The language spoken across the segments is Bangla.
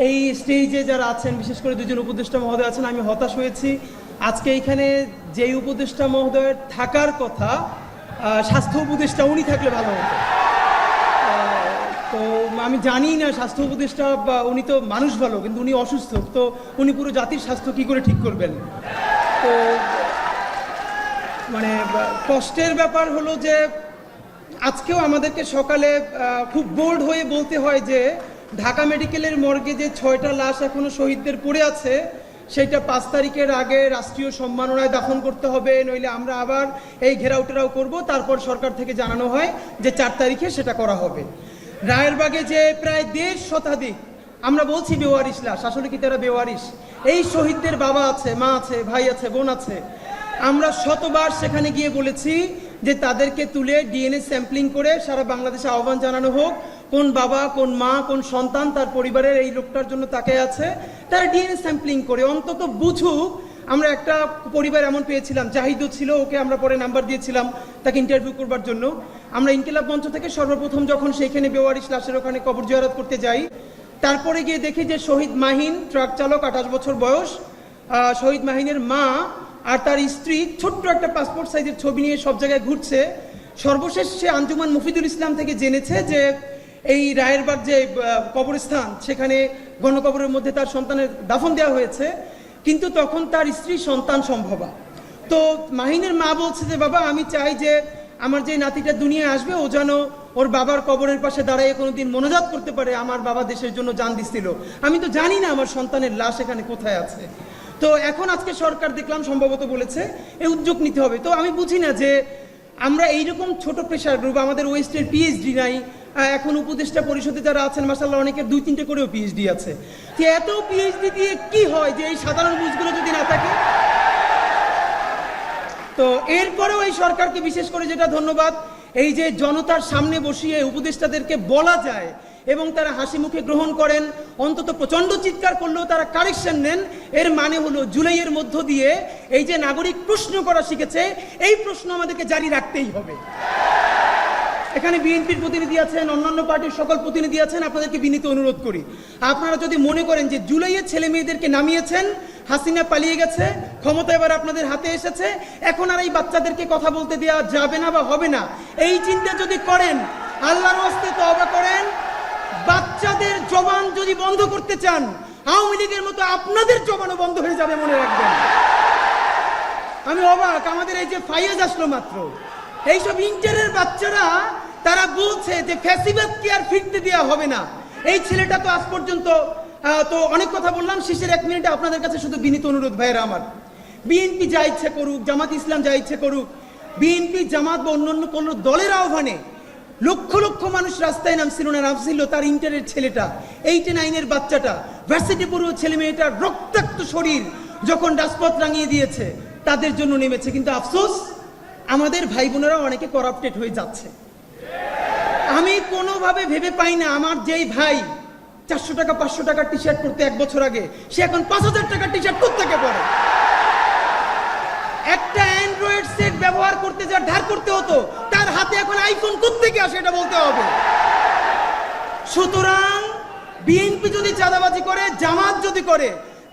এই স্টেজে যারা আছেন, বিশেষ করে দুজন উপদেষ্টা মহোদয় আছেন, আমি হতাশ হয়েছি। আজকে এইখানে যেই উপদেষ্টা মহোদয়ের থাকার কথা, স্বাস্থ্য উপদেষ্টা, উনি থাকলে ভালো হতো। তো আমি জানি না স্বাস্থ্য উপদেষ্টা, উনি তো মানুষ ভালো, কিন্তু উনি অসুস্থ, তো উনি পুরো জাতির স্বাস্থ্য কী করে ঠিক করবেন? তো মানে কষ্টের ব্যাপার হলো যে আজকেও আমাদেরকে সকালে খুব বোল্ড হয়ে বলতে হয় যে ঢাকা মেডিকেলের মর্গে যে 6টা লাশ এখনো শহীদদের পড়ে আছে, সেটা 5 তারিখের আগে রাষ্ট্রীয় সম্মাননায় দাফন করতে হবে, নইলে আমরা আবার এই ঘেরাও করব। তারপর সরকার থেকে জানানো হয় যে 4 তারিখে সেটা করা হবে। রায়েরবাগে যে প্রায় 1.5 শতাধিক, আমরা বলছি বেওয়ারিশ লাশ, আসলে কি তারা বেওয়ারিশ? এই শহীদদের বাবা আছে, মা আছে, ভাই আছে, বোন আছে। আমরা শতবার সেখানে গিয়ে বলেছি যে তাদেরকে তুলে ডিএনএ স্যাম্পলিং করে সারা বাংলাদেশে আহ্বান জানানো হোক। কোন বাবা, কোন মা, কোন সন্তান তার পরিবারের এই লোকটার জন্য তাকিয়ে আছে, তারা ডিএনএ স্যাম্পলিং করে অন্তত বুঝুক। আমরা একটা পরিবার এমন পেয়েছিলাম, জাহিদও ছিল, ওকে আমরা পরে নাম্বার দিয়েছিলাম তাকে ইন্টারভিউ করবার জন্য। আমরা ইনকিলাব মঞ্চ থেকে সর্বপ্রথম যখন সেইখানে বেওয়ারিশ লাশের ওখানে কবর জিয়ারত করতে যাই, তারপরে গিয়ে দেখি যে শহীদ মাহিন, ট্রাক চালক, 28 বছর বয়স, শহীদ মাহিনের মা আর তার স্ত্রী ছোট্ট একটা পাসপোর্ট সাইজের ছবি নিয়ে সব জায়গায় ঘুরছে। সর্বশেষ সে আঞ্জুমান মুফিদুল ইসলাম থেকে জেনেছে যে এই রায়েরবাগ যে কবরস্থান, সেখানে গণকবরের মধ্যে তার সন্তানের দাফন দেওয়া হয়েছে, কিন্তু তখন তার স্ত্রী সন্তান সম্ভবা। তো মাহিনের মা বলছে যে বাবা, আমি চাই যে আমার যে নাতিটা দুনিয়ায় আসবে, ও যেন ওর বাবার কবরের পাশে দাঁড়িয়ে কোনোদিন মনোজাত করতে পারে, আমার বাবা দেশের জন্য জান দিছিল, আমি তো জানি না আমার সন্তানের লাশ এখানে কোথায় আছে। তো এখন আজকে সরকার দেখলাম সম্ভবত বলেছে এই উদ্যোগ নিতে হবে। তো আমি বুঝি না যে আমরা এইরকম ছোট প্রেশার গ্রুপ, আমাদের ওয়েস্টের পিএইচডি নাই, এখন উপদেষ্টা পরিষদে যারা আছেন মাশাআল্লাহ অনেকের 2-3টে করেও পিএইচডি আছে। তো এত পিএইচডি দিয়ে কি হয় যে এই সাধারণ বুঝগুলো যদি না থাকে? তো এরপরেও এই সরকারকে বিশেষ করে যেটা ধন্যবাদ, এই যে জনতার সামনে বসিয়ে উপদেষ্টাদেরকে বলা যায় এবং তারা হাসি মুখে গ্রহণ করেন, অন্তত প্রচণ্ড চিৎকার করলেও তারা কারেকশন নেন। এর মানে হলো জুলাইয়ের মধ্য দিয়ে এই যে নাগরিক প্রশ্ন করা শিখেছে, এই প্রশ্ন আমাদেরকে জারি রাখতেই হবে। এখানে বিএনপির প্রতিনিধি আছেন, অন্যান্য পার্টির সকল প্রতিনিধি আছেন, আপনাদেরকে বিনীত অনুরোধ করি, আপনারা যদি মনে করেন যে জুলাইয়ে ছেলে মেয়েদেরকে নামিয়েছেন, হাসিনা পালিয়ে গেছে, ক্ষমতা এবার আপনাদের হাতে এসেছে, এখন আর এই বাচ্চাদেরকে কথা বলতে দেওয়া যাবে না বা হবে না, এই চিন্তা যদি করেন, আল্লাহর ওয়াস্তে তওবা করেন। বাচ্চাদের জবান যদি বন্ধ করতে চান, আওয়ামী লীগের মতো আপনাদের জবানও বন্ধ হয়ে যাবে, মনে রাখবেন। আমি অবাক, আমাদের এই যে ফাইয়াজ আসলো মাত্র, এইসব ইন্টারের বাচ্চারা তারা বলছে যে ফ্যাসিবাদকে আর ফিরতে দেওয়া হবে না। এই ছেলেটা তো আজ পর্যন্ত তো অনেক কথা বললাম, শেষের 1 মিনিটে আপনাদের কাছে শুধু বিনীত অনুরোধ ভাইয়েরা আমার, বিএনপি যা ইচ্ছে করুক, জামাত ইসলাম যা ইচ্ছে করুক, বিএনপি জামাত বা অন্যান্য কোনো দলের আহ্বানে লক্ষ লক্ষ মানুষ রাস্তায় নামছিল না, নামছিল তার ইন্টারের ছেলেটা, 8 9-এর বাচ্চাটা, ভার্সিটি পড়ুয়া ছেলে মেয়েটার রক্তাক্ত শরীর যখন রাজপথ রাঙিয়ে দিয়েছে, তাদের জন্য নেমেছে। কিন্তু আফসোস, আমাদের ভাই বোনেরা অনেকে করাপ্টেড হয়ে যাচ্ছে। আমি কোনোভাবে ভেবে পাই না আমার যেই ভাই 400 টাকা 500 টাকার টি শার্ট পরতে 1 বছর আগে, সে এখন 5000 টাকার টি শার্ট কোত্থেকে পরে? একটা অ্যান্ড্রয়েড সেট ব্যবহার করতে যা ধার করতে হতো, তার হাতে এখন আইফোন কোত্থেকে আসে, এটা বলতে হবে। সুতরাং বিএনপি যদি চাঁদাবাজি করে, জামাত যদি করে,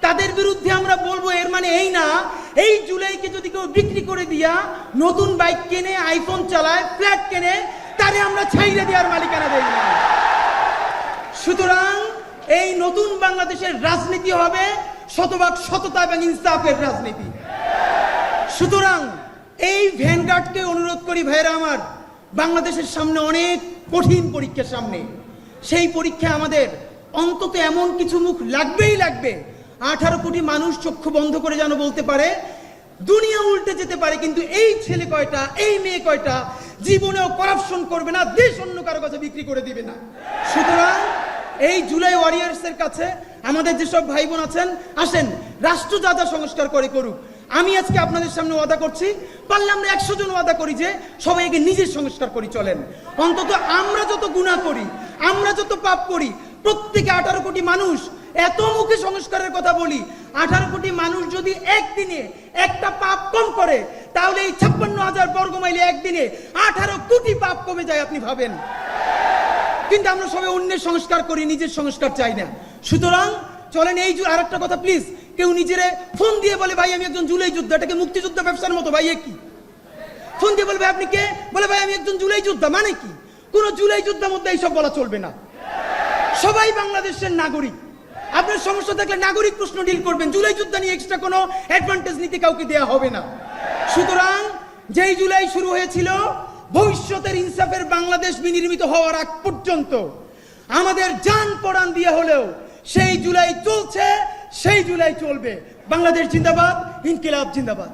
তাদের বিরুদ্ধে আমরা বলবো, এর মানে এই না এই জুলাইকে যদি কেউ বিক্রি করে দিয়া নতুন বাইক কেনে, আইফোন চালায়, ফ্ল্যাট কেনে, তারে আমরা ছাইড়ে দেওয়ার মালিকানা দেই না। সুতরাং এই নতুন বাংলাদেশের রাজনীতি হবে শতভাগ সততা এবং ইনসাফের রাজনীতি। সুতরাং এই ভ্যানগার্ডকে অনুরোধ করি ভাইরা আমার, বাংলাদেশের সামনে অনেক কঠিন পরীক্ষার সামনে, সেই পরীক্ষায় আমাদের অন্তত এমন কিছু মুখ লাগবেই লাগবে, 18 কোটি মানুষ চক্ষু বন্ধ করে যেন বলতে পারে দুনিয়া উল্টে যেতে পারে, কিন্তু এই ছেলে কয়টা, এই মেয়ে কয়টা জীবনেও করাপশন করবে না, দেশ অন্য কারো কাছে বিক্রি করে দিবে না। সুতরাং এই জুলাই ওয়ারিয়ার্সের কাছে আমাদের যেসব ভাই বোন আছেন, আসেন রাষ্ট্র যা যা সংস্কার করে করুক। আমি আজকে আপনাদের সামনে ওয়াদা করছি, পারলে আমরা 100 জন ওয়াদা করি যে সবাইকে নিজের সংস্কার করি চলেন। অন্তত আমরা যত গুনাহ করি, আমরা যত পাপ করি, প্রত্যেকে 18 কোটি মানুষ এত মুখে সংস্কারের কথা বলি, 18 কোটি মানুষ যদি একদিনে একটা পাপ কম করে, তাহলে এই 56,000 বর্গ মাইলে একদিনে 18 কোটি পাপ কমে যায়, আপনি ভাবেন। কিন্তু আমরা সবাই অন্যের সংস্কার করি, নিজের সংস্কার চাই না। সুতরাং চলেন এই আরেকটা কথা প্লিজ, কেউ নিজেরে ফোন দিয়ে বলে ভাই আমি একজন জুলাই যোদ্ধা, এটাকে মুক্তিযোদ্ধা ব্যবসার মতো ভাই, এ কি? ফোন দিয়ে বলবে আপনি কে, বলে ভাই আমি একজন জুলাই যোদ্ধা, মানে কি? কোন জুলাই যোদ্ধার মধ্যে এইসব বলা চলবে না। সবাই বাংলাদেশের নাগরিক। আপনার সমস্যা থাকলে নাগরিক প্রশ্ন ডিল করবেন, জুলাই যোদ্ধা নিয়ে এক্সট্রা কোনো অ্যাডভান্টেজ নিতে কাউকে দেয়া হবে না। সুতরাং যেই জুলাই শুরু হয়েছিল, ভবিষ্যতের ইনসাফের বাংলাদেশ বিনির্মিত হওয়ার আগ পর্যন্ত আমাদের জান পরাণ দিয়ে হলেও সেই জুলাই চলছে, সেই জুলাই চলবে। বাংলাদেশ জিন্দাবাদ, ইনকিলাব জিন্দাবাদ।